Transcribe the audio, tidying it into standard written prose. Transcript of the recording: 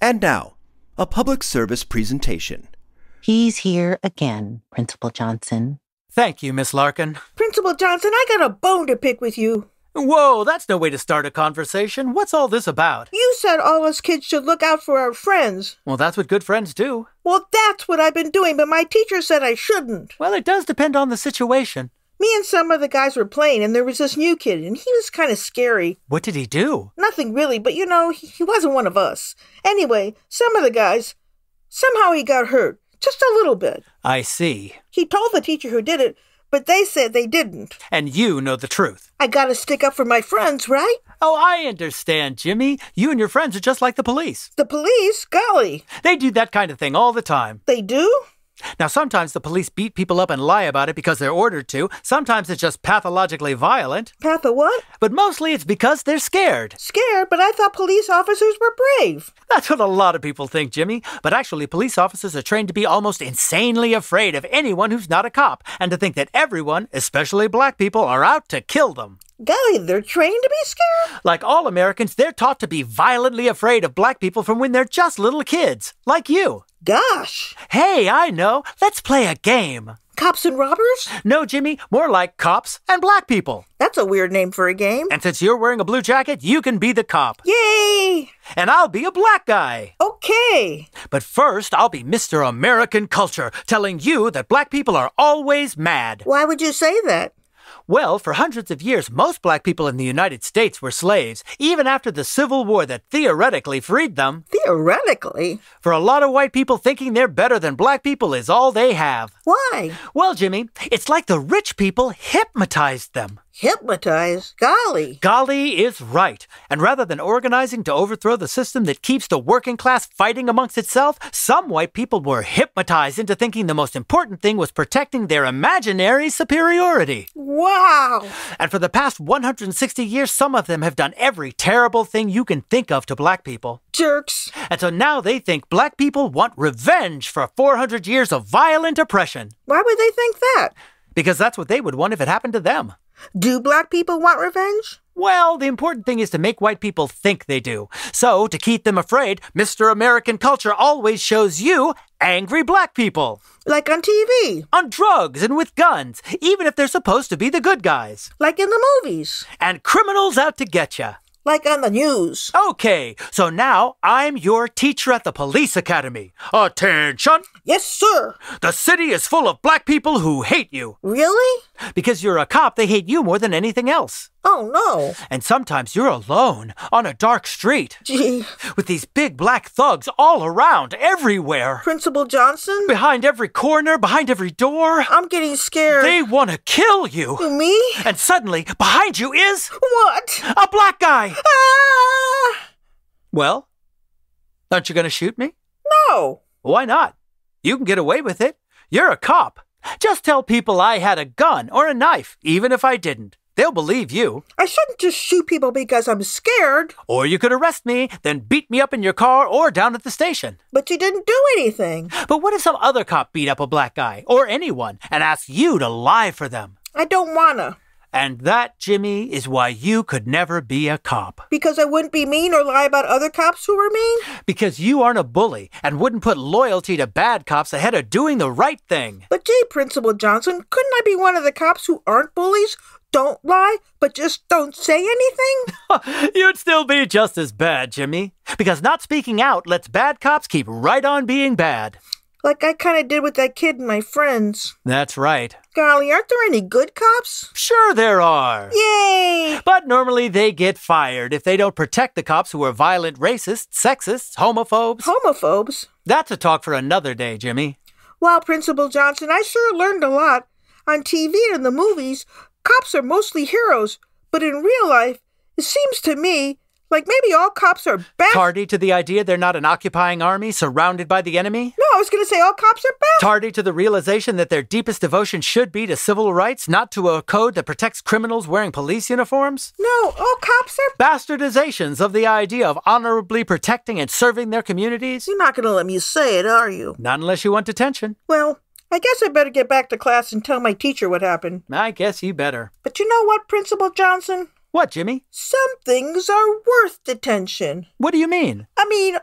And now, a public service presentation. He's here again, Principal Johnson. Thank you, Miss Larkin. Principal Johnson, I got a bone to pick with you. Whoa, that's no way to start a conversation. What's all this about? You said all us kids should look out for our friends. Well, that's what good friends do. Well, that's what I've been doing, but my teacher said I shouldn't. Well, it does depend on the situation. Me and some of the guys were playing, and there was this new kid, and he was kind of scary. What did he do? Nothing really, but he wasn't one of us. Anyway, some of the guys, somehow he got hurt. Just a little bit. I see. He told the teacher who did it, but they said they didn't. And you know the truth. I gotta stick up for my friends, right? Oh, I understand, Jimmy. You and your friends are just like the police. The police? Golly. They do that kind of thing all the time. They do? Now, sometimes the police beat people up and lie about it because they're ordered to. Sometimes it's just pathologically violent. Patho what? But mostly it's because they're scared. Scared? But I thought police officers were brave. That's what a lot of people think, Jimmy. But actually, police officers are trained to be almost insanely afraid of anyone who's not a cop, and to think that everyone, especially black people, are out to kill them. Golly, they're trained to be scared? Like all Americans, they're taught to be violently afraid of black people from when they're just little kids, like you. Gosh. Hey, I know. Let's play a game. Cops and robbers? No, Jimmy, more like cops and black people. That's a weird name for a game. And since you're wearing a blue jacket, you can be the cop. Yay! And I'll be a black guy. Okay. But first, I'll be Mr. American Culture, telling you that black people are always mad. Why would you say that? Well, for hundreds of years, most black people in the United States were slaves, even after the Civil War that theoretically freed them. Theoretically? For a lot of white people, thinking they're better than black people is all they have. Why? Well, Jimmy, it's like the rich people hypnotized them. Hypnotized? Golly. Golly is right. And rather than organizing to overthrow the system that keeps the working class fighting amongst itself, some white people were hypnotized into thinking the most important thing was protecting their imaginary superiority. Wow. And for the past 160 years, some of them have done every terrible thing you can think of to black people. Jerks. And so now they think black people want revenge for 400 years of violent oppression. Why would they think that? Because that's what they would want if it happened to them. Do black people want revenge? Well, the important thing is to make white people think they do. So, to keep them afraid, Mr. American Culture always shows you angry black people. Like on TV? On drugs and with guns, even if they're supposed to be the good guys. Like in the movies? And criminals out to get ya. Like on the news? Okay, so now I'm your teacher at the police academy. Attention! Yes, sir. The city is full of black people who hate you. Really? Because you're a cop, they hate you more than anything else. Oh, no. And sometimes you're alone on a dark street. Gee. With these big black thugs all around, everywhere. Principal Johnson? Behind every corner, behind every door. I'm getting scared. They want to kill you. Me? And suddenly, behind you is... What? A black guy. Ah! Well, aren't you going to shoot me? No. Why not? You can get away with it. You're a cop. Just tell people I had a gun or a knife, even if I didn't. They'll believe you. I shouldn't just shoot people because I'm scared. Or you could arrest me, then beat me up in your car or down at the station. But you didn't do anything. But what if some other cop beat up a black guy, or anyone, and asked you to lie for them? I don't wanna. And that, Jimmy, is why you could never be a cop. Because I wouldn't be mean or lie about other cops who were mean? Because you aren't a bully and wouldn't put loyalty to bad cops ahead of doing the right thing. But gee, Principal Johnson, couldn't I be one of the cops who aren't bullies, don't lie, but just don't say anything? You'd still be just as bad, Jimmy. Because not speaking out lets bad cops keep right on being bad. Like I kind of did with that kid and my friends. That's right. Golly, aren't there any good cops? Sure there are. Yay! But normally they get fired if they don't protect the cops who are violent racists, sexists, homophobes. Homophobes? That's a talk for another day, Jimmy. Wow, Principal Johnson, I sure learned a lot. On TV and in the movies, cops are mostly heroes. But in real life, it seems to me like maybe all cops are bad. Tardy to the idea they're not an occupying army surrounded by the enemy? No, I was going to say all cops are bad. Tardy to the realization that their deepest devotion should be to civil rights, not to a code that protects criminals wearing police uniforms? No, all cops are... Bastardizations of the idea of honorably protecting and serving their communities? You're not going to let me say it, are you? Not unless you want detention. Well, I guess I better get back to class and tell my teacher what happened. I guess you better. But you know what, Principal Johnson? What, Jimmy? Some things are worth detention. What do you mean? I mean,